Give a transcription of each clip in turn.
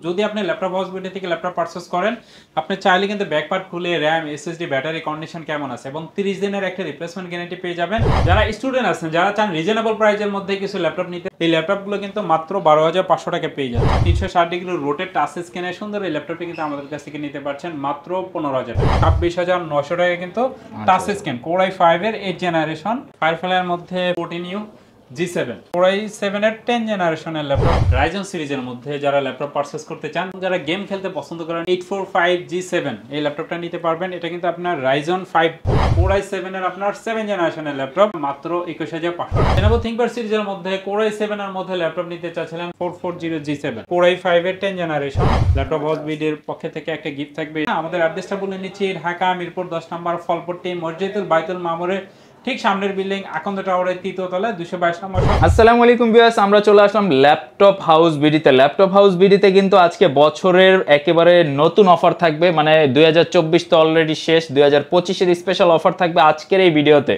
যদি আপনি laptop house BD থেকে ল্যাপটপ পারচেজ করেন, আপনি চাইলে কিন্তু ব্যাক পার্ট খুলে র্যাম, এসএসডি, ব্যাটারি কন্ডিশন কেমন আছে এবং 30 দিনের একটা রিপ্লেসমেন্ট গ্যারান্টি পেয়ে যাবেন। যারা স্টুডেন্ট আছেন, যারা চান রিজনেবল প্রাইসের মধ্যে কিছু ল্যাপটপ নিতে, এই ল্যাপটপগুলো কিন্তু মাত্র 12,500 টাকা পেয়ে যাবেন। 360 ডিগ্রি রোটেট টাচ স্ক্রিনের সুন্দর এই ল্যাপটপটি কিন্তু আমাদের কাছ থেকে নিতে পারছেন মাত্র 15,000 টাকা। 26,900 টাকা কিন্তু টাচ স্ক্রিন Core i5 এর 8 জেনারেশন, ফায়ারফ্লাইয়ের মধ্যে 14U G7 Core i7 এর 10 জেনারেশনের ল্যাপটপ, Ryzen সিরিজের মধ্যে যারা ল্যাপটপ পারচেজ করতে চান, যারা গেম খেলতে পছন্দ করেন, 845G7 এই ল্যাপটপটা নিতে পারবেন। এটা কিন্তু আপনার Ryzen 5 Core i7 এর আপনার 7 জেনারেশনের ল্যাপটপ, মাত্র 21,500। Lenovo ThinkPad সিরিজের মধ্যে Core i7 এর মধ্যে ল্যাপটপ নিতে চাচ্ছিলেন 440G7 Core i5 এর 10 জেনারেশন, ল্যাপটপ হাউস বিডির পক্ষ থেকে একটা গিফট থাকবে। আমাদের অ্যাড্রেসটা বলে নিচ্ছি, ঢাকা মিরপুর 10 নম্বর ফলপট্টি মসজিদুল বাইতুল মামুরের ঠিক সামনের বিল্ডিং আকন্দ টাওয়ারের 3য় তলায় 222 নম্বর। আসসালামু আলাইকুম ভিউয়ার্স, আমরা চলে আসলাম ল্যাপটপ হাউস বিডিতে। ল্যাপটপ হাউস বিডিতে কিন্তু আজকে বছরের একেবারে নতুন অফার থাকবে, মানে 2024 তো অলরেডি শেষ, 2025 এর স্পেশাল অফার থাকবে আজকের এই ভিডিওতে।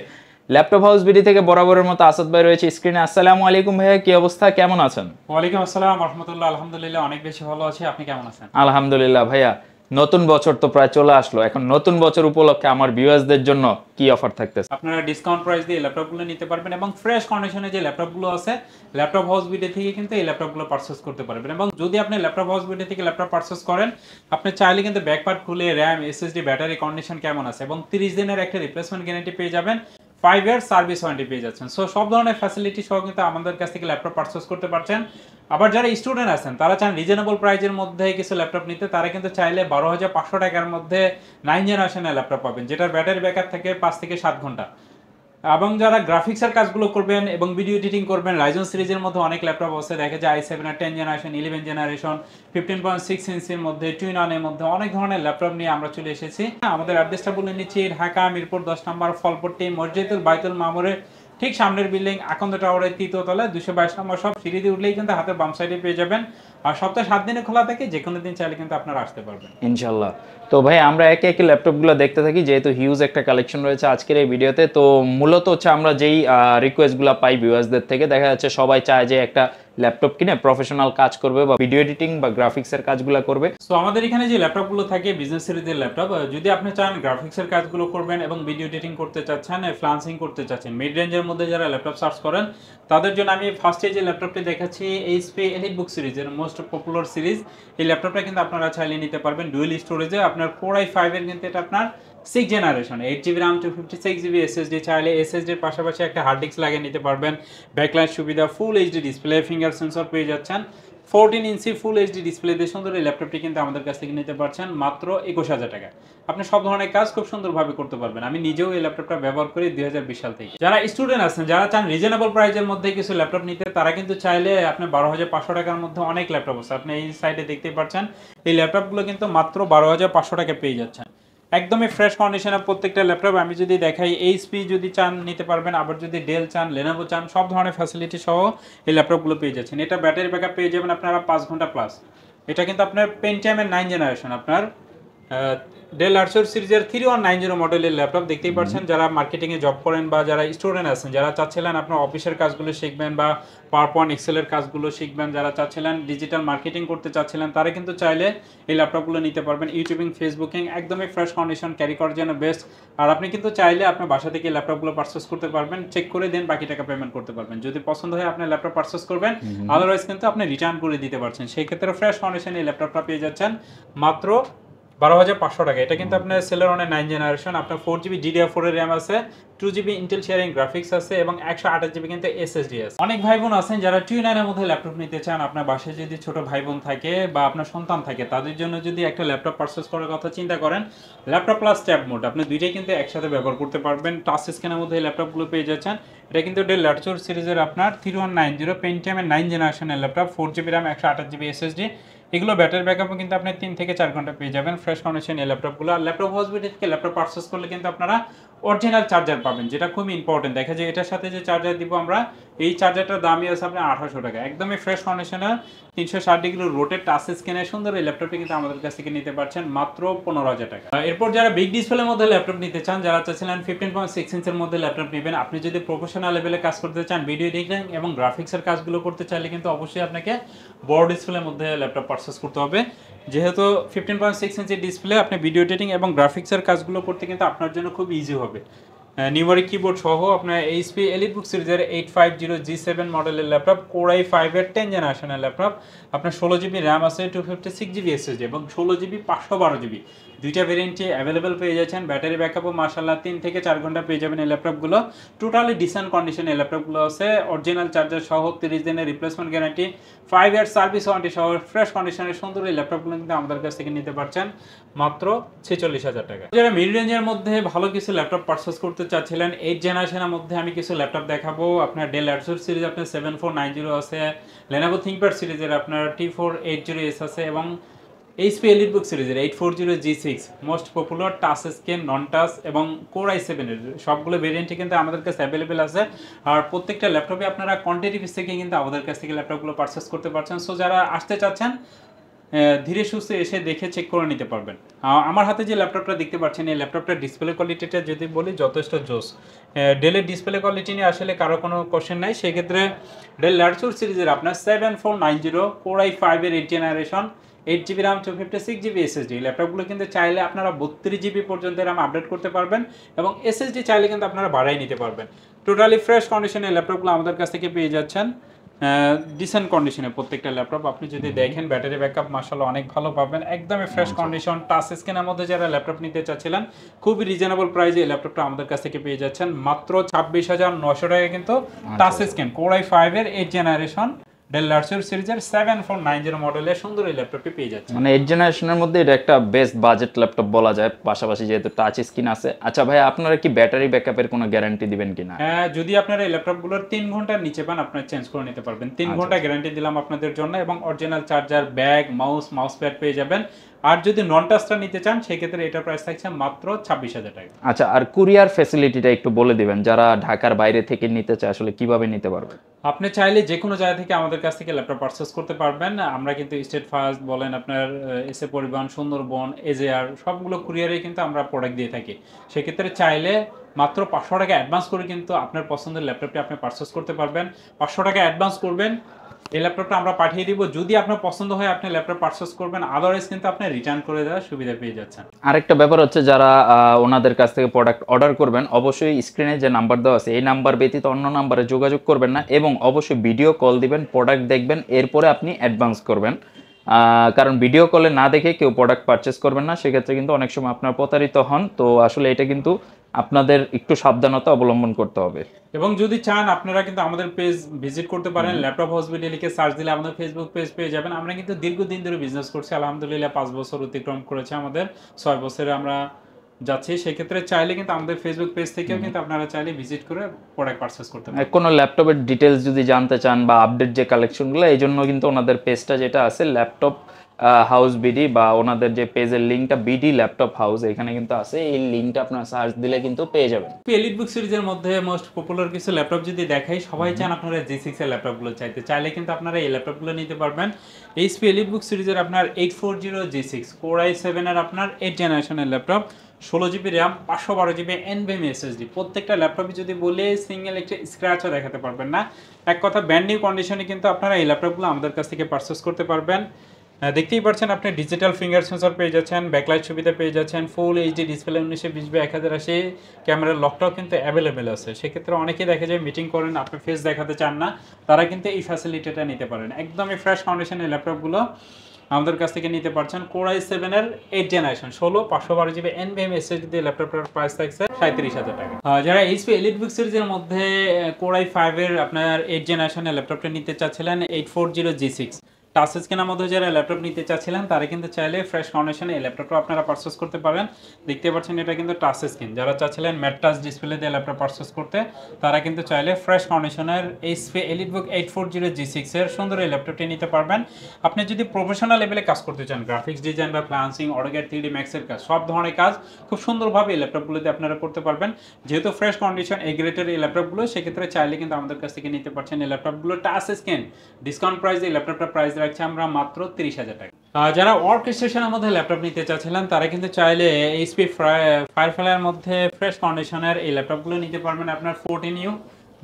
ল্যাপটপ হাউস বিডি থেকে বরাবরের মতো আসাদ ভাই রয়েছে স্ক্রিনে। আসসালামু আলাইকুম ভাইয়া, কি অবস্থা, কেমন আছেন? ওয়ালাইকুম আসসালাম রাহমাতুল্লাহ, আলহামদুলিল্লাহ অনেক বেশি ভালো আছি। আপনি কেমন আছেন? আলহামদুলিল্লাহ ভাইয়া, নতুন বছর তো প্রায় চলে আসলো, এখন নতুন বছর উপলক্ষে আমার ভিউয়ার্সদের জন্য কি অফার থাকতেছে? আপনারা ডিসকাউন্ট প্রাইস দিয়ে ল্যাপটপগুলো নিতে পারবেন এবং ফ্রেশ কন্ডিশনে যে ল্যাপটপগুলো আছে ল্যাপটপ হাউস বিডি থেকে কিন্তু এই ল্যাপটপগুলো পারচেজ করতে পারবেন। এবং যদি আপনি ল্যাপটপ হাউস বিডি থেকে ল্যাপটপ পারচেজ করেন, আপনি চাইলে কিন্তু ব্যাক পার্ট খুলে র্যাম, এসএসডি, ব্যাটারি কন্ডিশন কেমন আছে এবং 30 দিনের একটা রিপ্লেসমেন্ট গ্যারান্টি পেয়ে যাবেন, 5 ইয়ার সার্ভিস ওয়ারেন্টি পেয়ে যাচ্ছেন। সো সব ধরনের ফ্যাসিলিটি সহ কিন্তু আমাদের কাছ থেকে ল্যাপটপ পারচেজ করতে পারছেন। আবার যারা স্টুডেন্ট আছেন, তারা চান রিজনেবল প্রাইসের মধ্যে কিছু ল্যাপটপ নিতে, তারা কিন্তু চাইলে 12,500 টাকার মধ্যে 9 জেনারেশনের ল্যাপটপ পাবেন, যেটার ব্যাটারি ব্যাকআপ থাকে 5 থেকে 7 ঘন্টা। এবং যারা গ্রাফিক্সের কাজগুলো করবেন এবং ভিডিও এডিটিং করবেন, রাইজন সিরিজের মধ্যে অনেক ল্যাপটপ আছে, দেখা যায় i7 এর 10 জেনারেশন, 11 জেনারেশন, 15.6 ইঞ্চির মধ্যে, টুইন অনের মধ্যে অনেক ধরনের ল্যাপটপ নিয়ে আমরা চলে এসেছি। আমাদের অ্যাড্রেসটা বলে নিচ্ছি, ঢাকা মিরপুর 10 নম্বর ফলপট্টি মসজিদুল বাইতুল মামুরের ঠিক সামনের বিল্ডিং আকন্দ টাওয়ারের 3য় তলায় 222 নম্বর সব। সিঁড়ি দিয়ে উঠলেই কিন্তু হাতের বাম সাইডে পেয়ে যাবেন। আর সপ্তাহে 7 দিনে খোলা থাকে, যে কোনো দিন চাইলে কিন্তু আপনারা আসতে পারবেন ইনশাল্লাহ। তো ভাই আমরা একে একে ল্যাপটপগুলো দেখতে থাকি, যেহেতু হিউজ একটা কালেকশন রয়েছে আজকের এই ভিডিওতে। তো মূলত হচ্ছে আমরা যেই রিকোয়েস্টগুলো পাই ভিউয়ার্সদের থেকে, দেখা যাচ্ছে সবাই চায় যে একটা ল্যাপটপ কিনে প্রফেশনাল কাজ করবে বা ভিডিও এডিটিং বা গ্রাফিক্সের কাজগুলো করবে। সো আমাদের এখানে যে ল্যাপটপগুলো থাকে বিজনেস সিরিজের ল্যাপটপ, যদি আপনি চান গ্রাফিক্সের কাজগুলো করবেন এবং ভিডিও এডিটিং করতে চাচ্ছেন, ফ্রিল্যান্সিং করতে চাচ্ছেন, মিড রেঞ্জের মধ্যে যারা ল্যাপটপ সার্চ করেন, তাদের জন্য আমি ফার্স্টে যে ল্যাপটপটি দেখাচ্ছি এইচপি এলিটবুক সিরিজের মোস্ট পপুলার সিরিজ। এই ল্যাপটপটা কিন্তু আপনারা চাইলে নিতে পারবেন ডুয়েল স্টোরেজে। আপনার Core i5 এর কিন্তু এটা আপনার 6 generation, 8GB RAM, 256GB SSD, চাইলে SSDর পাশাপাশি একটা হার্ড ডিস্ক লাগিয়ে নিতে পারবেন। ব্যাকলাইট সুবিধা, full HD display, finger sensor পেয়ে যাচ্ছেন। 14 ইঞ্চি ফুল এইচডি ডিসপ্লে দিয়ে সুন্দর এই ল্যাপটপটি কিন্তু আমাদের কাছ থেকে নিতে পারছেন মাত্র 21,000 টাকা। আপনি সব ধরনের কাজ খুব সুন্দরভাবে করতে পারবেন। আমি নিজেও এই ল্যাপটপটা ব্যবহার করি 2020 সাল থেকে। যারা স্টুডেন্ট আছেন, যারা চান রিজনেবল প্রাইসের মধ্যে কিছু ল্যাপটপ নিতে, তারা কিন্তু চাইলে আপনি 12,500 টাকার মধ্যে অনেক ল্যাপটপ আছে, আপনি এই সাইডে দেখতেই পাচ্ছেন। এই ল্যাপটপগুলো কিন্তু মাত্র 12,500 টাকা পেয়ে যাচ্ছেন, একদমই ফ্রেশ কন্ডিশনে প্রত্যেকটা ল্যাপটপ। আমি যদি দেখাই, এইচপি যদি চান নিতে পারবেন, আবার যদি ডেল চান, লেনোভো চান, সব ধরনের ফ্যাসিলিটি সহ এই ল্যাপটপগুলো পেয়ে যাচ্ছেন। এটা ব্যাটারি ব্যাকআপ পেয়ে যাবেন আপনারা 5 ঘন্টা প্লাস। এটা কিন্তু আপনার পেন্টিয়ামের 9 জেনারেশন, আপনার ডেল আর্চার সিরিজের 3190 মডেলের ল্যাপটপ দেখতেই পাচ্ছেন। যারা মার্কেটিংয়ে জব করেন বা যারা স্টুডেন্ট আছেন, যারা চাচ্ছিলেন আপনার অফিসের কাজগুলো শিখবেন বা পাওয়ার পয়েন্ট এক্সেলের কাজগুলো শিখবেন, যারা চাচ্ছিলেন ডিজিটাল মার্কেটিং করতে চাচ্ছিলেন, তারা কিন্তু চাইলে এই ল্যাপটপগুলো নিতে পারবেন। ইউটিউবিং, ফেসবুকিং একদমই ফ্রেশ কন্ডিশন, ক্যারি করার জন্য বেস্ট। আর আপনি কিন্তু চাইলে আপনার বাসা থেকে ল্যাপটপগুলো পারচেস করতে পারবেন, চেক করে দেন বাকি টাকা পেমেন্ট করতে পারবেন। যদি পছন্দ হয় আপনি ল্যাপটপ পারচেস করবেন, আদারওয়াইজ কিন্তু আপনি রিটার্ন করে দিতে পারছেন। সেই ক্ষেত্রে ফ্রেশ কন্ডিশনে এই ল্যাপটপটা পেয়ে যাচ্ছেন মাত্র 12,500 টাকা। এটা কিন্তু আপনার সেলেরনের 9 জেনারেশন, আপনার 4GB DDR4 এর র্যাম আছে, 2GB ইন্টেল শেয়ারিং গ্রাফিক্স আছে এবং 128GB কিন্তু SSD আছে। অনেক ভাই বোন আছেন যারা টুইনার এর মধ্যে ল্যাপটপ নিতে চান। আপনার বাসায় যদি ছোট ভাই বোন থাকে বা আপনার সন্তান থাকে, তাদের জন্য যদি একটা ল্যাপটপ পারচেজ করার কথা চিন্তা করেন, ল্যাপটপ প্লাস ট্যাব মোড আপনি দুইটাই কিন্তু একসাথে ব্যবহার করতে পারবেন। টাচ স্ক্রিনের মধ্যে এই ল্যাপটপগুলো পেয়ে যাচ্ছেন। এটা কিন্তু ডেল আর্চার সিরিজের আপনার 3190 পেন্টিয়ামের 9 জেনারেশনের laptop, 4GB RAM, 128GB SSD। এগুলো ব্যাটারি ব্যাকআপও কিন্তু আপনি 3 থেকে 4 ঘন্টা পেয়ে যাবেন। ফ্রেশ কন্ডিশন এই ল্যাপটপগুলো। আর ল্যাপটপ হাউস বিডি থেকে ল্যাপটপ পারচেজ করলে কিন্তু আপনারা অরিজিনাল চার্জার পাবেন, যেটা খুব ইম্পর্টেন্ট। দেখা যায় এটার সাথে যে চার্জার দিব আমরা, এই চার্জারটার দামই আছে আপনার 1800 টাকা, একদমই ফ্রেশ কন্ডিশনে 360 ডিগ্রি রোটেট টাচ স্ক্রিনের সুন্দর এই ল্যাপটপটি কিন্তু আমাদের কাছ থেকে নিতে পারছেন মাত্র 15,000 টাকা। এরপর যারা বিগ ডিসপ্লের মধ্যে ল্যাপটপ নিতে চান, যারা চাচ্ছিলেন 15.6 ইঞ্চের মধ্যে ল্যাপটপ নেবেন, আপনি যদি প্রফেশনাল লেভেলে কাজ করতে চান, ভিডিও এডিটিং এবং গ্রাফিক্সের কাজগুলো করতে চাইলে কিন্তু অবশ্যই আপনাকে বড় ডিসপ্লের মধ্যে ল্যাপটপ পারচেস করতে হবে। যেহেতু 15.6 ইঞ্চি ডিসপ্লে, আপনি ভিডিও এডিটিং এবং গ্রাফিক্সের কাজগুলো করতে কিন্তু আপনার জন্য খুব ইজি হবে। নিউমারিক কিবোর্ড সহ আপনার এইচপি এলিটবুক সিরিজের 850G7 মডেলের ল্যাপটপ, Core i5 এর 10 জেনারেশনের ল্যাপটপ, আপনার 16GB র্যাম আছে, 256GB SSD এবং 16GB 512GB দুইটা ভেরিয়েন্টে অ্যাভেলেবেল পেয়ে যাচ্ছেন। ব্যাটারি ব্যাকআপও মাশাআল্লাহ 3 থেকে 4 ঘন্টা পেয়ে যাবেন এই ল্যাপটপগুলো। টোটালি ডিসেন্ট কন্ডিশনে এই ল্যাপটপগুলো আছে, অরিজিনাল চার্জার সহ, 30 দিনের replacement guarantee, 5 year service warranty সহ ফ্রেশ কন্ডিশনের সুন্দর এই ল্যাপটপগুলো কিন্তু আমাদের কাছ থেকে নিতে পারছেন মাত্র 46,000 টাকা। যারা মিড রেঞ্জের মধ্যে ভালো কিছু ল্যাপটপ পারচেস করতে চাচ্ছিলেন, 8 জেনারেশনের মধ্যে আমি কিছু ল্যাপটপ দেখাবো। আপনার ডেল অ্যাসুস সিরিজ আপনার 7490 আছে, Lenovo ThinkPad সিরিজের আপনার T480S আছে এবং HP EliteBook সিরিজের 840G6 most popular touch screen, নন টাচ এবং Core i7 এর সবগুলো ভেরিয়েন্টে কিন্তু আমাদের কাছে অ্যাভেলেবেল আছে। আর প্রত্যেকটা ল্যাপটপে আপনারা কোয়ান্টিটি পিস থেকে কিন্তু আমাদের কাছ থেকে ল্যাপটপগুলো পারচেস করতে পারছেন। সো যারা আসতে চাচ্ছেন ধীরে সুস্থে এসে দেখে চেক করে নিতে পারবেন। আমার হাতে যে ল্যাপটপটা দেখতে পাচ্ছেন, এই ল্যাপটপটার ডিসপ্লে কোয়ালিটিটা যদি বলি যথেষ্ট জোস। ডেলের ডিসপ্লে কোয়ালিটি নিয়ে আসলে কারো কোনো কোশ্চেন নাই। সেক্ষেত্রে ডেল ল্যাটিটিউড সিরিজের আপনার 7490 Core i5 এর 8 generation, 8GB RAM, 256GB SSD ল্যাপটপগুলো কিন্তু চাইলে আপনারা 32GB পর্যন্ত RAM আপডেট করতে পারবেন এবং SSD চাইলে কিন্তু আপনারা বাড়াই নিতে পারবেন। টোটালি ফ্রেশ কন্ডিশনে ল্যাপটপগুলো আমাদের কাছ থেকে পেয়ে যাচ্ছেন ডিসেন্ট কন্ডিশনে প্রত্যেকটা ল্যাপটপ। আপনি যদি দেখেন ব্যাটারি ব্যাকআপ মাশাআল্লাহ অনেক ভালো পাবেন, একদমই ফ্রেশ কন্ডিশন। টাচ স্ক্রিনের মধ্যে যারা ল্যাপটপ নিতে চাচ্ছিলেন, খুবই রিজনেবল প্রাইসে এই ল্যাপটপটা আমাদের কাছ থেকে পেয়ে যাচ্ছেন মাত্র 26,900 টাকা কিন্তু টাচ স্ক্রিন Core i5 এর 8 জেনারেশন ডেল ল্যাটিটিউড সিরিজের 7490 মডেলের সুন্দর এই ল্যাপটপটি পেয়ে যাচ্ছে। মানে 8 জেনারেশনের মধ্যে এটা একটা বেস্ট বাজেট ল্যাপটপ বলা যায়, পাশাপাশি যেহেতু টাচ স্ক্রিন আছে। আচ্ছা ভাই, আপনারা কি ব্যাটারি ব্যাকআপের কোনো গ্যারান্টি দিবেন কিনা? হ্যাঁ, যদি আপনারা এই ল্যাপটপগুলোর 3 ঘন্টার নিচে পান, আপনারা চেঞ্জ করে নিতে পারবেন। 3 ঘন্টা গ্যারান্টি দিলাম আপনাদের জন্য এবং original charger, bag, mouse pad পেয়ে যাবেন। আর যদি নন টাচটা নিতে চান, সেক্ষেত্রে এটার প্রাইস থাকছে মাত্র 26,000 টাকা। আচ্ছা, আর কুরিয়ার ফ্যাসিলিটিটা একটু বলে দিবেন, যারা ঢাকার বাইরে থেকে নিতে চায় আসলে কিভাবে নিতে পারবে? আপনি চাইলে যে কোনো জায়গা থেকে আমাদের কাছ থেকে ল্যাপটপ পারচেস করতে পারবেন। আমরা কিন্তু স্টেট ফার্স্ট বলেন, আপনার এসএ পরিবহন, সুন্দরবন, এজেআর সবগুলো কুরিয়ারে কিন্তু আমরা প্রোডাক্ট দিয়ে থাকি। সেক্ষেত্রে চাইলে মাত্র 500 টাকা অ্যাডভান্স করে কিন্তু আপনার পছন্দের ল্যাপটপটি আপনি পারচেস করতে পারবেন। 500 টাকা অ্যাডভান্স করবেন, এই ল্যাপটপটা আমরা পাঠিয়ে দিব। যদি আপনার পছন্দ হয় আপনি ল্যাপটপ পারচেস করবেন, আদারওয়াইজ কিন্তু আপনি রিটার্ন করে দেওয়ার সুবিধা পেয়ে যাচ্ছেন। আরেকটা ব্যাপার হচ্ছে, যারা ওনাদের কাছ থেকে প্রোডাক্ট অর্ডার করবেন, অবশ্যই স্ক্রিনে যে নাম্বার দেওয়া আছে এই নাম্বার ব্যতীত অন্য নাম্বারে যোগাযোগ করবেন না এবং অবশ্যই ভিডিও কল দিবেন, প্রোডাক্ট দেখবেন, এরপরে আপনি অ্যাডভান্স করবেন। কারণ ভিডিও কলে না দেখে কেউ প্রোডাক্ট পারচেস করবেন না, সেক্ষেত্রে কিন্তু অনেক সময় আপনার প্রতারিত হন। তো আসলে এটা কিন্তু আপনাদের একটু সাবধানতা অবলম্বন করতে হবে। এবং যদি চান আপনারা কিন্তু আমাদের পেজ ভিজিট করতে পারেন, ল্যাপটপ হাউস বিডি লিখে সার্চ দিলে আমাদের ফেসবুক পেজ পেয়ে যাবেন। আমরা কিন্তু দীর্ঘদিন ধরে বিজনেস করছি, আলহামদুলিল্লাহ 5 বছর অতিক্রম করেছে আমাদের, 6 বছরে আমরা যাচ্ছি। সেক্ষেত্রে চাইলে কিন্তু আমাদের ফেসবুক পেজ থেকেও কিন্তু আপনারা চাইলে ভিজিট করে প্রোডাক্ট পারচেস করতে পারেন। কোনো ল্যাপটপের ডিটেলস যদি জানতে চান বা আপডেট যে কালেকশনগুলো, এই জন্য কিন্তু ওনাদের পেজটা যেটা আছে ল্যাপটপ হাউস বিডি, বা ওনাদের যে পেজের লিঙ্কটা বিডি ল্যাপটপ হাউস, এখানে কিন্তু আছে, এই লিঙ্কটা আপনারা সার্চ দিলে কিন্তু পেয়ে যাবেন। এলিটবুক সিরিজের মধ্যে মোস্ট পপুলার কিছু ল্যাপটপ যদি দেখাই, সবাই চান আপনারা G6 এর ল্যাপটপগুলো চাইলে কিন্তু আপনারা এই ল্যাপটপগুলো নিতে পারবেন। HP এলিটবুক সিরিজের আপনার 840G6 Core i7 এর আপনার 8 জেনারেশনের laptop, 16GB RAM, 512GB NVMe SSD। প্রত্যেকটা ল্যাপটপে যদি বলে সিঙ্গেল একটা স্ক্র্যাচও দেখাতে পারবেন না। এক কথা ব্র্যান্ড নিউ কন্ডিশনে কিন্তু আপনারা এই ল্যাপটপগুলো আমাদের কাছ থেকে পারচেস করতে পারবেন। দেখতেই পাচ্ছেন আপনি ডিজিটাল ফিঙ্গার সেন্সর পেয়ে যাচ্ছেন, ব্যাকলাইট সুবিধা পেয়ে যাচ্ছেন, ফুল এইচডি ডিসপ্লে 1920x1080 ক্যামেরার লকটাও কিন্তু অ্যাভেলেবেল আছে। সেক্ষেত্রে অনেকেই দেখা যায় মিটিং করেন, আপনি ফেস দেখাতে চান না, তারা কিন্তু এই ফ্যাসিলিটিটা নিতে পারেন। একদমই ফ্রেশ কন্ডিশনের ল্যাপটপগুলো আমাদের কাছ থেকে নিতে পারছেন। Core i7 এর 8 জেনারেশন 16 512GB NVMe SSD দিয়ে ল্যাপটপটার প্রাইস থাকছে 37,000 টাকা। যারা HP EliteBook সিরিজের মধ্যে Core i5 এর আপনার 8 জেনারেশনের ল্যাপটপটা নিতে চাচ্ছিলেন, 840G6 টাচ স্ক্রিনের মধ্যে যারা ল্যাপটপ নিতে চাচ্ছিলেন তারা কিন্তু চাইলে ফ্রেশ কন্ডিশনে এই ল্যাপটপটা আপনারা পারচেস করতে পারেন। দেখতে পাচ্ছেন এটা কিন্তু টাচ স্ক্রিন। যারা চাচ্ছিলেন ম্যাট টাচ ডিসপ্লে দিয়ে ল্যাপটপ পারচেস করতে তারা কিন্তু চাইলে ফ্রেশ কন্ডিশনের HP EliteBook 840G6 এর সুন্দর এই ল্যাপটপটি নিতে পারবেন। আপনি যদি প্রফেশনাল লেভেলে কাজ করতে চান, গ্রাফিক্স ডিজাইন বা ফ্রিল্যান্সিং, অটোক্যাড 3D Max এর কাজ, সব ধরনের কাজ খুব সুন্দরভাবে এই ল্যাপটপগুলোতে আপনারা করতে পারবেন। যেহেতু ফ্রেশ কন্ডিশন এই গ্রেডের এই ল্যাপটপগুলো, সেক্ষেত্রে চাইলে কিন্তু আমাদের কাছ থেকে নিতে পারছেন এই ল্যাপটপগুলো টাচ স্ক্রিন। ডিসকাউন্ট প্রাইস এই ল্যাপটপটা প্রাইস রাখছি আমরা মাত্র 30,000 টাকা। যারা ওয়ার্ক স্টেশনের মধ্যে ল্যাপটপ নিতে চাচ্ছিলেন তারা কিন্তু চাইলে HP ফায়ারফ্লাইয়ের মধ্যে ফ্রেশ কন্ডিশনের এই ল্যাপটপগুলো নিতে পারবেন। আপনার 14U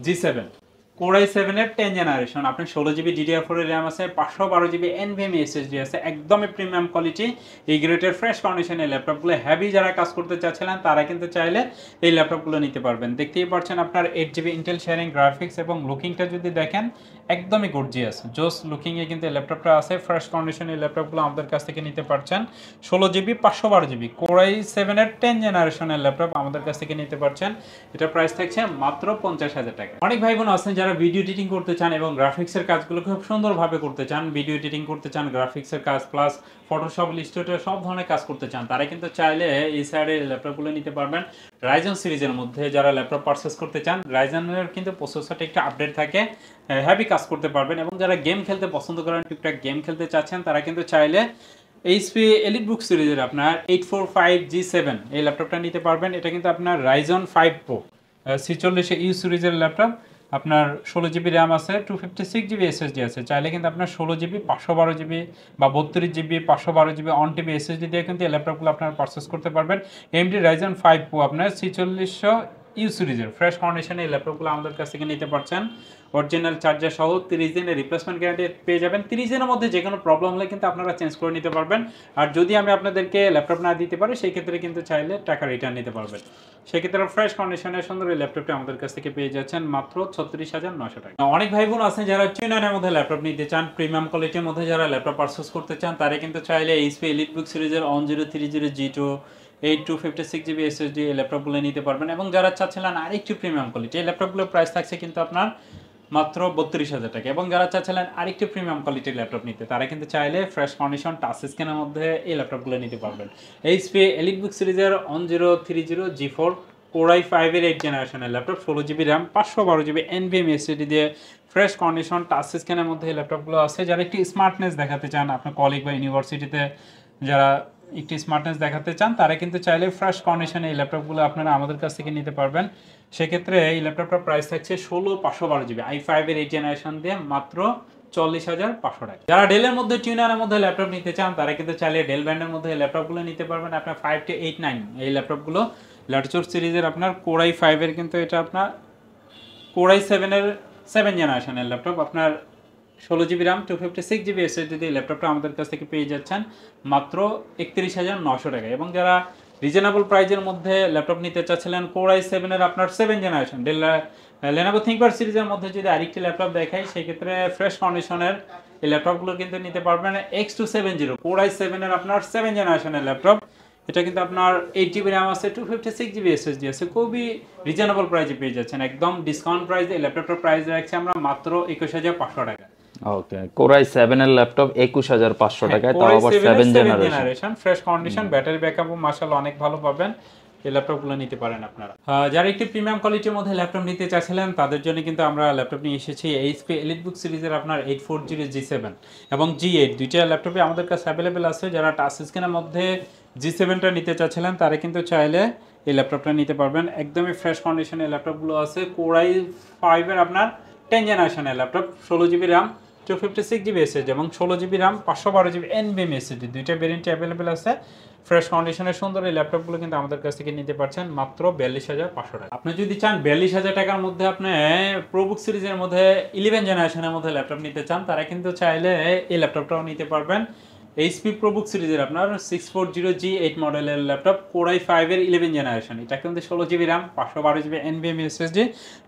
G7 Core i7 এর 10 জেনারেশন, আপনার 16GB DDR4 এর RAM আছে, 512GB NVMe SSD আছে, একদমই প্রিমিয়াম কোয়ালিটি এই গ্রেডের ফ্রেশ কন্ডিশনের ল্যাপটপগুলো। হেভি যারা কাজ করতে চাচ্ছিলেন তারা কিন্তু চাইলে এই ল্যাপটপগুলো নিতে পারবেন। দেখতেই পাচ্ছেন আপনার 8GB ইন্টেল শেয়ারিং গ্রাফিক্স এবং লুকিংটা যদি দেখেন একদমই গর্জিয়াস জোস লুকিংয়ে কিন্তু এই ল্যাপটপটা আছে। ফ্রেশ কন্ডিশনের এই ল্যাপটপগুলো আমাদের কাছ থেকে নিতে পারছেন। 16GB 512GB Core i7 এর 10 জেনারেশনের ল্যাপটপ আমাদের কাছ থেকে নিতে পারছেন। এটা প্রাইস থাকছে মাত্র 50,000 টাকা। অনেক ভাই বোন আছেন যারা ভিডিও এডিটিং করতে চান এবং গ্রাফিক্সের কাজগুলো খুব সুন্দরভাবে করতে চান, ভিডিও এডিটিং করতে চান, গ্রাফিক্সের কাজ প্লাস ফটোশপ, ইলাস্ট্রেটর সব ধরনের কাজ করতে চান, তারা কিন্তু চাইলে এই সাইডে ল্যাপটপগুলো নিতে পারবেন। রাইজন সিরিজের মধ্যে যারা ল্যাপটপ পারচেস করতে চান, রাইজনের কিন্তু প্রসেসরটা একটু আপডেট থাকে, হেভি কাজ করতে পারবেন। এবং যারা গেম খেলতে পছন্দ করেন, টুকটাক গেম খেলতে চাচ্ছেন, তারা কিন্তু চাইলে HP EliteBook সিরিজের আপনার 845G7 এই ল্যাপটপটা নিতে পারবেন। এটা কিন্তু আপনার Ryzen 5 Pro 46U সিরিজের ল্যাপটপ। আপনার 16GB RAM আছে, 256GB SSD আছে। চাইলে কিন্তু আপনার 16GB 512GB বা 32GB 512GB on TB SSD দিয়ে কিন্তু এই ল্যাপটপগুলো আপনারা পারচেস করতে পারবেন। AMD Ryzen 5 Pro আপনার 4600U সিরিজের ফ্রেশ কন্ডিশনে এই ল্যাপটপগুলো আমাদের কাছ থেকে নিতে পারছেন। অরিজিনাল চার্জার সহ 30 দিনের রিপ্লেসমেন্ট গ্যারান্টি পেয়ে যাবেন। 30 দিনের মধ্যে যে কোনো প্রবলেম হলে কিন্তু আপনারা চেঞ্জ করে নিতে পারবেন। আর যদি আমি আপনাদেরকে ল্যাপটপ না দিতে পারি সেই ক্ষেত্রে কিন্তু চাইলে টাকা রিটার্ন নিতে পারবেন। সেক্ষেত্রে ফ্রেশ কন্ডিশনের সুন্দর এই ল্যাপটপটি আমাদের কাছ থেকে পেয়ে যাচ্ছেন মাত্র 36,900 টাকা। অনেক ভাই বোন আছেন যারা চুইনারের মধ্যে ল্যাপটপ নিতে চান, প্রিমিয়াম কোয়ালিটির মধ্যে যারা ল্যাপটপ পারচেস করতে চান, তারা কিন্তু চাইলে HP EliteBook সিরিজের 1030G2 256GB SSD এই ল্যাপটপগুলো নিতে পারবেন। এবং যারা চাচ্ছিলেন আরেকটু প্রিমিয়াম কোয়ালিটি, এই ল্যাপটপগুলোর প্রাইস থাকছে কিন্তু আপনার মাত্র 32,000 টাকা। এবং যারা চাচ্ছিলেন আরেকটু প্রিমিয়াম কোয়ালিটির ল্যাপটপ নিতে, তারা কিন্তু চাইলে ফ্রেশ কন্ডিশন টাচ স্ক্রিনের মধ্যে এই ল্যাপটপগুলো নিতে পারবেন। HP EliteBook সিরিজের 1030G4 Core i5 এর 8 জেনারেশনের laptop, 16GB RAM 512GB NVMe SSD দিয়ে ফ্রেশ কন্ডিশন টাচ স্ক্রিনের মধ্যে এই ল্যাপটপগুলো আছে। যারা একটু স্মার্টনেস দেখাতে চান, আপনার কলেজ বা ইউনিভার্সিটিতে যারা একটু স্মার্টনেস দেখাতে চান, তারা কিন্তু চাইলে ফ্রেশ কন্ডিশনে এই ল্যাপটপগুলো আপনারা আমাদের কাছ থেকে নিতে পারবেন। সেক্ষেত্রে এই ল্যাপটপটার প্রাইস থাকছে 16512GB i5 এর 8 জেনারেশন দিয়ে মাত্র 40,500 টাকা। যারা ডেলের মধ্যে টিউনারের মধ্যে ল্যাপটপ নিতে চান, তারা কিন্তু চাইলে ডেল ব্র্যান্ডের মধ্যে এই ল্যাপটপগুলো নিতে পারবেন। আপনার 5289 এই ল্যাপটপগুলো ল্যাটিটিউড সিরিজের আপনার Core i5 এর কিন্তু এটা আপনার Core i7 এর 7 জেনারেশনের ল্যাপটপ। আপনার 16GB RAM 256GB SSD দিয়ে ল্যাপটপটা আমাদের কাছ থেকে পেয়ে যাচ্ছেন মাত্র 31,900 টাকা। এবং যারা রিজনেবল প্রাইজের মধ্যে ল্যাপটপ নিতে চাচ্ছিলেন, Core i7 এর আপনার 7 জেনারেশন ডেল Lenovo ThinkPad সিরিজের মধ্যে যদি আরেকটি ল্যাপটপ দেখাই, সেক্ষেত্রে ফ্রেশ কন্ডিশনের এই ল্যাপটপগুলো কিন্তু নিতে পারবেন। X270 Core i7 এর আপনার 7 জেনারেশনের ল্যাপটপ। এটা কিন্তু আপনার 8GB RAM আছে, 256GB SSD আছে, খুবই রিজনেবল প্রাইসে পেয়ে যাচ্ছেন। একদম ডিসকাউন্ট প্রাইস এই ল্যাপটপটার প্রাইস রাখছি আমরা মাত্র 21,500 টাকা। ওকে, Core i7 এর ল্যাপটপ 21,500 টাকায়, তাও আবার 7 জেনারেশন ফ্রেশ কন্ডিশন, ব্যাটারি ব্যাকআপও মাশাআল্লাহ অনেক ভালো পাবেন। এই ল্যাপটপগুলো নিতে পারেন আপনারা। যারা একটি প্রিমিয়াম কোয়ালিটির মধ্যে ল্যাপটপ নিতে চাচ্ছিলেন, তাদের জন্য কিন্তু আমরা ল্যাপটপ নিয়ে এসেছি HP EliteBook সিরিজের আপনার 840G7 এবং G8 দুইটা ল্যাপটপে আমাদের কাছে অ্যাভেলেবেল আছে। যারা টাচ স্ক্রিনের মধ্যে G7টা নিতে চাচ্ছিলেন, তারা কিন্তু চাইলে এই ল্যাপটপটা নিতে পারবেন। একদমই ফ্রেশ কন্ডিশনে এই ল্যাপটপগুলো আছে। Core i5 এর আপনার 10 জেনারেশনের laptop, 16GB RAM 256GB SSD এবং 16GB RAM 512GB NVMe SSD দুইটা ভেরিয়েন্টে অ্যাভেলেবেল আছে। ফ্রেশ কন্ডিশনের সুন্দর এই ল্যাপটপগুলো কিন্তু আমাদের কাছ থেকে নিতে পারছেন মাত্র 42,500 টাকা। আপনি যদি চান 42,000 টাকার মধ্যে আপনি প্রোবুক সিরিজের মধ্যে 11 জেনারেশনের মধ্যে ল্যাপটপ নিতে চান, তারা কিন্তু চাইলে এই ল্যাপটপটাও নিতে পারবেন। এইচপি প্রোবুক সিরিজের আপনার 640G8 মডেলের ল্যাপটপ Core i5 এর 11 জেনারেশন। এটা কিন্তু 16GB RAM 512GB NVMe SSD,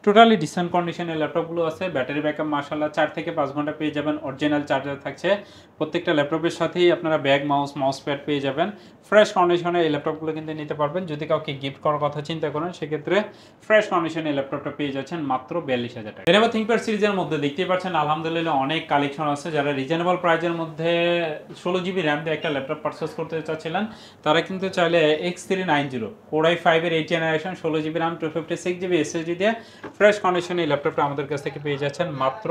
totally decent কন্ডিশনের ল্যাপটপগুলো আছে। ব্যাটারি ব্যাকআপ মাশাআল্লাহ 4 থেকে 5 ঘন্টা পেয়ে যাবেন। অরিজিনাল চার্জার থাকছে প্রত্যেকটা ল্যাপটপের সাথেই। আপনারা ব্যাগ মাউস প্যাড পেয়ে যাবেন। ফ্রেশ কন্ডিশনে এই ল্যাপটপগুলো কিন্তু নিতে পারবেন। যদি কাউকে গিফট করার কথা চিন্তা করেন সেক্ষেত্রে ফ্রেশ কন্ডিশনে এই ল্যাপটপটা পেয়ে যাচ্ছেন মাত্র 42,000 টাকা। Lenovo ThinkPad সিরিজের মধ্যে দেখতেই পাচ্ছেন আলহামদুলিল্লাহ অনেক কালেকশন আছে। যারা রিজনেবল প্রাইজের মধ্যে 16GB RAM দিয়ে একটা ল্যাপটপ পারচেজ করতে চাচ্ছিলেন তারা কিন্তু চাইলে X390 Core i5 এর 8 generation 16GB RAM 256GB SSD দিয়ে ফ্রেশ কন্ডিশনে এই ল্যাপটপটা আমাদের কাছ থেকে পেয়ে যাচ্ছেন মাত্র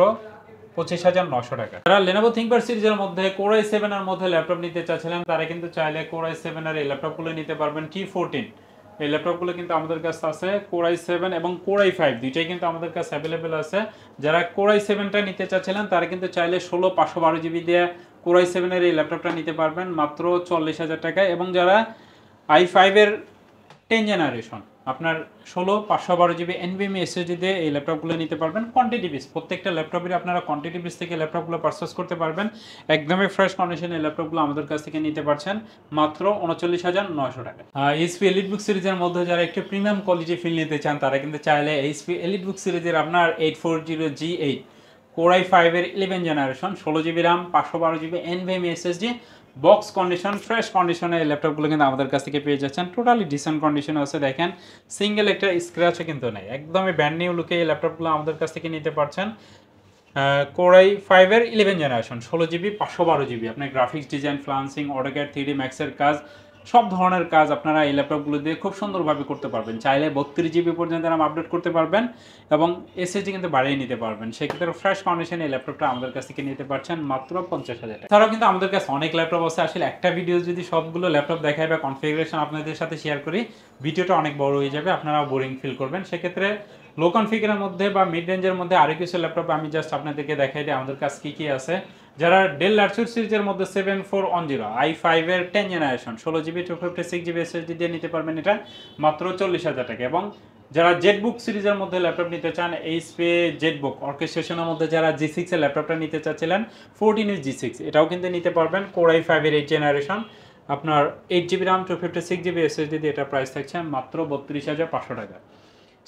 25,900 টাকা। যারা Lenovo ThinkPad সিরিজের মধ্যে Core i7 এর মধ্যে ল্যাপটপ নিতে চাচ্ছিলেন তারা কিন্তু চাইলে Core i7 এর এই ল্যাপটপগুলো নিতে পারবেন। T14 এই ল্যাপটপগুলো কিন্তু আমাদের কাছে আছে। Core i7 এবং Core i5 দুইটাই কিন্তু আমাদের কাছে অ্যাভেলেবেল আছে। যারা Core i7টা নিতে চাচ্ছিলেন তারা কিন্তু চাইলে 16/512GB দিয়ে Core i7 এর এই ল্যাপটপটা নিতে পারবেন মাত্র 40,000 টাকায়। এবং যারা i5 এর 10 জেনারেশন আপনার 16/512GB NVMe SSD দিয়ে এই ল্যাপটপগুলো নিতে পারবেন। কোয়ান্টিটি পিস প্রত্যেকটা ল্যাপটপের আপনারা কোয়ান্টিটি পিস থেকে ল্যাপটপগুলো পারচেজ করতে পারবেন। একদমই ফ্রেশ কন্ডিশনে এই ল্যাপটপগুলো আমাদের কাছ থেকে নিতে পারছেন মাত্র 39,900 টাকা। HP EliteBook সিরিজের মধ্যে যারা একটু প্রিমিয়াম কোয়ালিটি ফিল নিতে চান তারা কিন্তু চাইলে HP EliteBook সিরিজের আপনার 840G8 Core i5 এর 11 generation 16GB RAM 512GB NVMe SSD box condition fresh কন্ডিশনে এই ল্যাপটপগুলো কিন্তু আমাদের কাছ থেকে পেয়ে যাচ্ছেন। টোটালি ডিসেন্ট কন্ডিশনে আছে। দেখেন সিঙ্গেল একটা স্ক্র্যাচও কিন্তু নেই, একদমই ব্র্যান্ড নিউ লুকে এই ল্যাপটপগুলো আমাদের কাছ থেকে নিতে পারছেন। Core i5 এর 11 জেনারেশন 16GB 512GB আপনার graphics design freelancing AutoCAD 3D Max এর কাজ সব ধরনের কাজ আপনারা এই ল্যাপটপগুলো দিয়ে খুব সুন্দরভাবে করতে পারবেন। চাইলে 32GB পর্যন্ত RAM আপডেট করতে পারবেন এবং SSD কিন্তু বাড়িয়ে নিতে পারবেন। সেক্ষেত্রে ফ্রেশ কন্ডিশনে এই ল্যাপটপটা আমাদের কাছ থেকে নিতে পারছেন মাত্র 50,000 টাকা। তারাও কিন্তু আমাদের কাছে অনেক ল্যাপটপ আছে। আসলে একটা ভিডিও যদি সবগুলো ল্যাপটপ দেখাই বা কনফিগারেশন আপনাদের সাথে শেয়ার করি ভিডিওটা অনেক বড় হয়ে যাবে, আপনারাও বোরিং ফিল করবেন। সেক্ষেত্রে লো কনফিগারের মধ্যে বা মিড রেঞ্জের মধ্যে আরও কিছু ল্যাপটপ আমি জাস্ট আপনাদেরকে দেখাই দিই আমাদের কাছে কী কী আছে। যারা ডেল ল্যাপটপ সিরিজের মধ্যে 7410 i5 এর 10 জেনারেশন 16GB 256GB SSD দিয়ে নিতে পারবেন এটা মাত্র 40,000 টাকা। এবং যারা জেটবুক সিরিজের মধ্যে ল্যাপটপ নিতে চান HP জেটবুক অর্কেস্ট্রেশনের মধ্যে যারা G6 এর ল্যাপটপটা নিতে চাচ্ছিলেন 14 G6 এটাও কিন্তু নিতে পারবেন। Core i5 এর 8 জেনারেশন আপনার 8GB RAM 256GB SSD দিয়ে এটা প্রাইস থাকছে মাত্র 32,500 টাকা।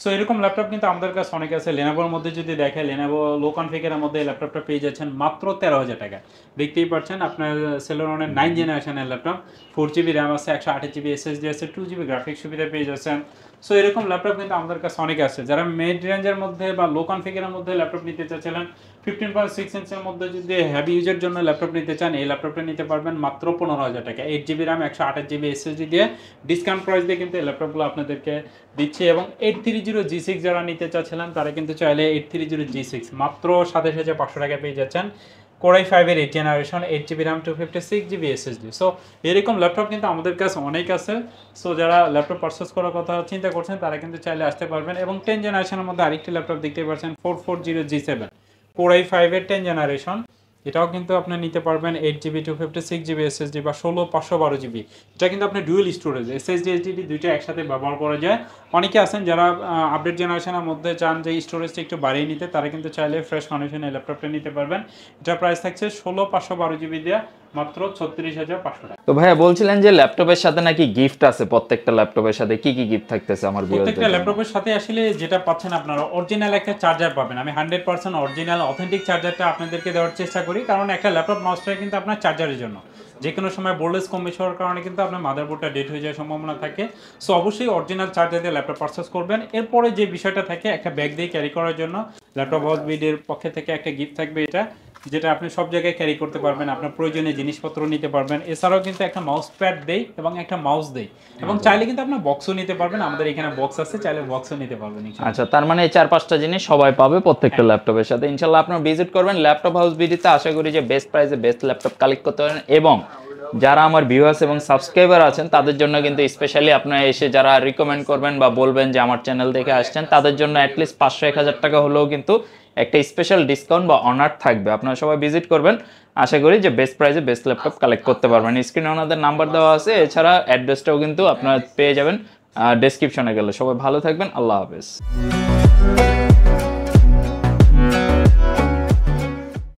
সো এরকম ল্যাপটপ কিন্তু আমাদের কাছে অনেক আছে। Lenovoর মধ্যে যদি দেখে Lenovo লো কনফিগারের মধ্যে এই ল্যাপটপটা পেয়ে যাচ্ছেন মাত্র 13,000 টাকা। দেখতেই পাচ্ছেন আপনার Celeronের 9 জেনারেশনের ল্যাপটপ 4GB RAM আছে 128GB SSD আছে 2GB গ্রাফিক্স সুবিধা পেয়ে যাচ্ছেন। সো এরকম ল্যাপটপ কিন্তু আমাদের কাছে অনেক আছে। যারা মিড রেঞ্জের মধ্যে বা লো কনফিগারের মধ্যে ল্যাপটপ নিতে চাচ্ছিলেন 15.6 ইঞ্চের মধ্যে যদি হেভি ইউজের জন্য ল্যাপটপ নিতে চান এই ল্যাপটপটা নিতে পারবেন মাত্র 15,000 টাকা। 8GB RAM 128GB SSD দিয়ে ডিসকাউন্ট প্রাইস দিয়ে কিন্তু এই ল্যাপটপগুলো আপনাদেরকে দিচ্ছে। এবং 830G6 যারা নিতে চাচ্ছিলেন তারা কিন্তু চাইলে 830G6 মাত্র 27,500 টাকা পেয়ে যাচ্ছেন। Core i5 এর 8 generation 8GB RAM 256GB SSD। So এরকম ল্যাপটপ কিন্তু আমাদের কাছে অনেক আছে। সো যারা ল্যাপটপ পারচেজ করার কথা চিন্তা করছেন তারা কিন্তু চাইলে আসতে পারবেন। এবং 10 জেনারেশনের মধ্যে আরেকটি ল্যাপটপ দেখতে পাচ্ছেন 440G7 Core i5 এর 10 জেনারেশন এটাও কিন্তু আপনি নিতে পারবেন 8GB 256GB SSD বা 16/512GB। এটা কিন্তু আপনি ডুয়েল স্টোরেজ SSD HDD দুইটা একসাথে ব্যবহার করা যায়। অনেকে আছেন যারা আপডেট জেনারেশনের মধ্যে চান যে স্টোরেজটা একটু বাড়িয়ে নিতে তারা কিন্তু চাইলে ফ্রেশ কন্ডিশনে এই ল্যাপটপটা নিতে পারবেন। এটা প্রাইস থাকছে 16/512GB দিয়ে মাত্র 36,500 টাকা। তো ভাইয়া বলছিলেন যে ল্যাপটপের সাথে নাকি গিফট আছে, প্রত্যেকটা ল্যাপটপের সাথে কি কি গিফট থাকতেছে আমার ভিউয়ারদের? প্রত্যেকটা ল্যাপটপের সাথে আসলে যেটা পাচ্ছেন আপনারা অরিজিনাল একটা চার্জার পাবেন। আমি 100% অরিজিনাল অথেন্টিক চার্জারটা আপনাদেরকে দেওয়ার চেষ্টা করি, কারণ একটা ল্যাপটপ নষ্ট হয় কিন্তু আপনার চার্জারের জন্য। যে কোনো সময় ভোল্টেজ কম বেশি হওয়ার কারণে কিন্তু আপনার মাদারবোর্ডটা ডেড হয়ে যাওয়ার সম্ভাবনা থাকে। সো অবশ্যই অরিজিনাল চার্জার দিয়ে ল্যাপটপ পারচেজ করবেন। এরপরে যে বিষয়টা থাকে একটা ব্যাগ দিয়ে ক্যারি করার জন্য ল্যাপটপ হাউস বিডির পক্ষ থেকে একটা গিফট থাকবে, এটা যেটা আপনি সব জায়গায় ক্যারি করতে পারবেন, আপনার প্রয়োজনীয় জিনিসপত্র নিতে পারবেন। এছাড়াও কিন্তু একটা মাউস প্যাড দেই এবং একটা মাউস দেই, এবং চাইলে কিন্তু আপনার বক্সও নিতে পারবেন। আমাদের এখানে বক্স আছে, চাইলে বক্সও নিতে পারবেন। আচ্ছা, তার মানে এই 4-5টা জিনিস সবাই পাবে প্রত্যেকটা ল্যাপটপের সাথে। ইনশাআল্লাহ আপনারা ভিজিট করবেন ল্যাপটপ হাউস বিডিতে। আশা করি যে বেস্ট প্রাইসে বেস্ট ল্যাপটপ কালেক্ট করতে পারেন। এবং যারা আমার ভিউয়ার্স এবং সাবস্ক্রাইবার আছেন তাদের জন্য কিন্তু স্পেশালি আপনারা এসে যারা রিকমেন্ড করবেন বা বলবেন যে আমার চ্যানেল দেখে আসছেন তাদের জন্য অ্যাটলিস্ট 500-1000 টাকা হলেও কিন্তু একটা স্পেশাল ডিসকাউন্ট বা অনার থাকবে। আপনারা সবাই ভিজিট করবেন, আশা করি যে বেস্ট প্রাইসে বেস্ট ল্যাপটপ কালেক্ট করতে পারবেন। স্ক্রিনে ওনাদের নাম্বার দেওয়া আছে, এছাড়া অ্যাড্রেসটাও কিন্তু আপনারা পেয়ে যাবেন ডেসক্রিপশনে গেলে। সবাই ভালো থাকবেন, আল্লাহ হাফেজ।